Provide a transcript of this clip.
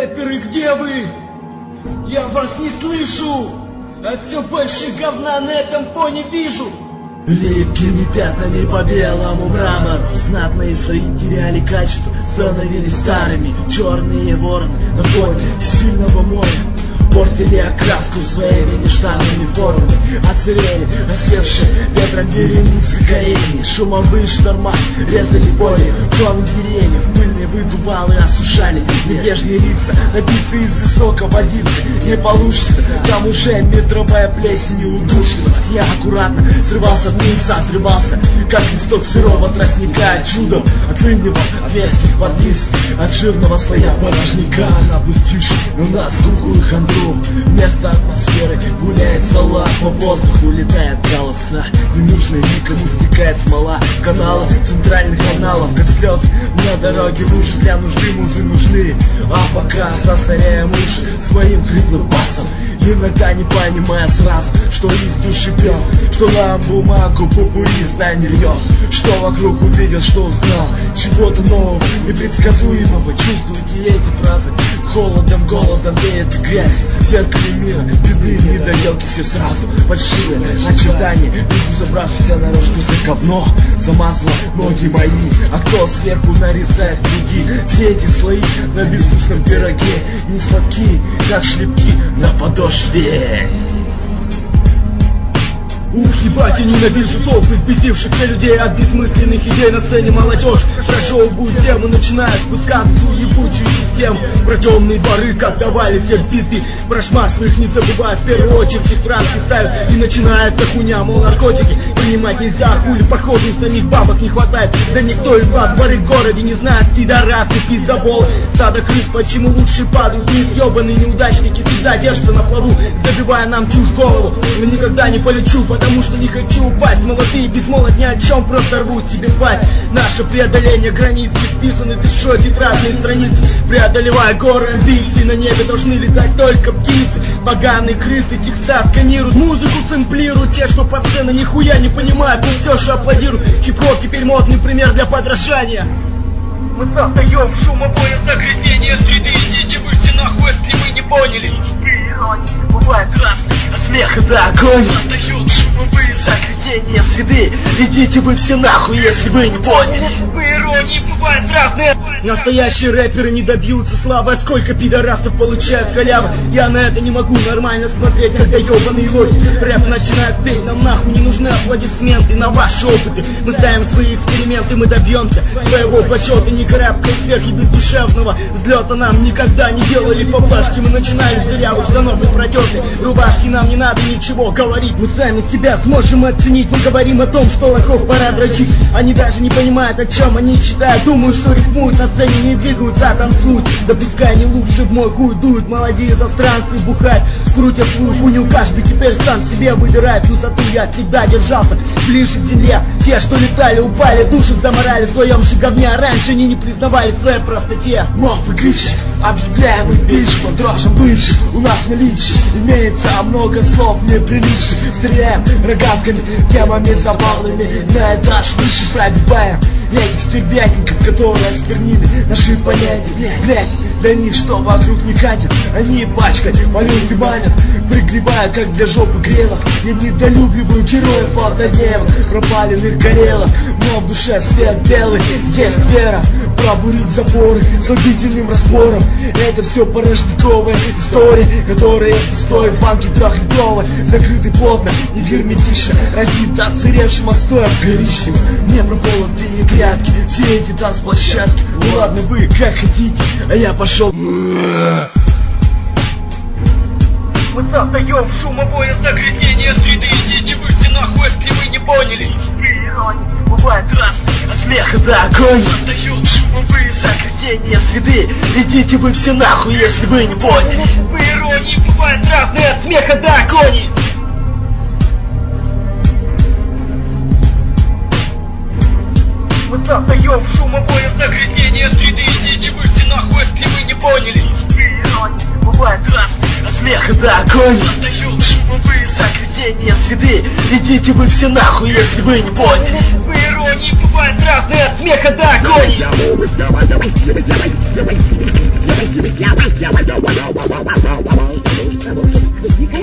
Рэперы, где вы? Я вас не слышу, а все больше говна на этом фоне вижу. Липкими пятнами по белому мрамору знатные слои теряли качество, становились старыми. Черные вороны на фоне сильного моря портили окраску своими нештатными формами. Оцелели осевшие ветром вереницы коренья. Шумовые шторма резали поле, кроны деревьев. Пыльные выдувалы осушали небрежные лица. Напиться из истока водицы не получится, там уже метровая плесень и удушливость. Я аккуратно срывался вниз, отрывался, как листок сырого тростника. Чудом отлынивал от веских подвис, от жирного слоя порожняка, напустивший на нас гулкую хандру. Вместо атмосферы гуляет зола, по воздуху летает голоса. Не нужно никому стекает смола в каналах центральных каналов, как слезы на дороге лужи. Для нужды музы нужны, а пока засоряем уши своим хриплым басом, иногда не понимая сразу, что из души пьет, что нам бумагу попури знание льет, что вокруг увидел, что узнал чего-то нового, непредсказуемого. Чувствуете эти фразы? Холодом, голодом веет и грязь. В зеркале мира беды, недоделки все сразу. Фальшивые очертания, вижу забравшийся народ, что за говно замазало ноги мои. А кто сверху нарезает круги? Все эти слои на безвкусном пироге не сладкие, как шлепки на подошве. Ух, ебать, я ненавижу толпы взбесившихся людей от бессмысленных идей на сцене. Молодежь разжевывают тему, начинает спускаться в ебучую систему. Про темные дворы, как давали всех пизды. Про шмар своих не забывают, в первую очередь франки ставят. И начинается хуйня, мол, наркотики принимать нельзя, хули походу самих бабок не хватает. Да никто из вас дворы в городе не знает, пидорасы, пиздобол. Стадо крыс, почему лучше падают вниз? Ёбаные неудачники всегда держатся на плаву, забивая нам чушь в голову. Но никогда не полечу, потому что не хочу упасть. Молодые без молот ни о чем, просто рвут себе пасть. Наше преодоление границ исписаны душой тетрадные страницы. Преодолевая горы амбиций, на небе должны летать только птицы. Поганые крысы текста сканируют, музыку сэмплируют. Те, что под сценой нихуя не понимают, но все же аплодируют. Хип-хоп теперь модный пример для подражания. Мы создаем шумовое загрязнение среды. Идите вы все нахуй, если вы не поняли. Бывает разные, от смеха до огонь создают шумовые загрязнения среды. Идите вы все нахуй, если вы не поняли. По иронии бывают разные. Настоящие рэперы не добьются славы. Сколько пидорасов получают халявы. Я на это не могу нормально смотреть, когда ебаные лохи рэп начинает петь. Нам нахуй не нужны аплодисменты на ваши опыты. Мы ставим свои эксперименты, мы добьемся своего почета. Не карабкая сверху бездушевного взлета. Нам никогда не делали поблажки. Мы начинали с дырявых штанов и протерты рубашки. Нам не надо ничего говорить, мы сами себя сможем оценить. Мы говорим о том, что лохов пора дрочить. Они даже не понимают, о чем они читают. Думают, что рифмуют, на сцене не двигаются, а танцуют. Да пускай они лучше в мой хуй дуют. Молодые застранцы бухают, крутят свою хуйню. Каждый теперь сам себе выбирает высоту. Я всегда держался ближе к земле. Те, что летали, упали, души заморали в своем же говне. Раньше они не признавали в своей простоте. Мов и гыч, объявляемый бич, под дрожжем бычь. У нас милич, имеется много слов неприличных. Стреляем рогатками, темами забавными. На этаж выше пробиваем этих стервятников, которые осквернили наши понятия. Глядь, для них что вокруг не катит. Они пачкой полют и манят, пригревают, как для жопы грелок. Я недолюбливаю героев однодневных, пропаленных горелок. Но в душе свет белый, есть вера. Пробурить запоры с убедительным распором. Это все порожниковая история, которая стоит в банке трехлитровой. Закрытый плотно и герметично, разит отсыревшим отстоем коричневым. Не прополотые грядки, все эти танцплощадки. Ну ладно вы как хотите, а я пошел. Мы создаем шумовое загрязнение среды. Идите вы все нахуй, если вы не поняли. Бывает разные, от смеха до огонь создают шумовые загрязнения среды. Идите вы все нахуй, если вы не поняли. По иронии бывает разные, от смеха до огонь. Мы создаем шумовое загрязнение среды. Идите вы все нахуй, если вы не поняли. Бывает разные, от смеха до огонь создают шумовые загрязнения среды. Идите вы все нахуй, если вы не поняли. По иронии бывает разные, от смеха до огонь. Give me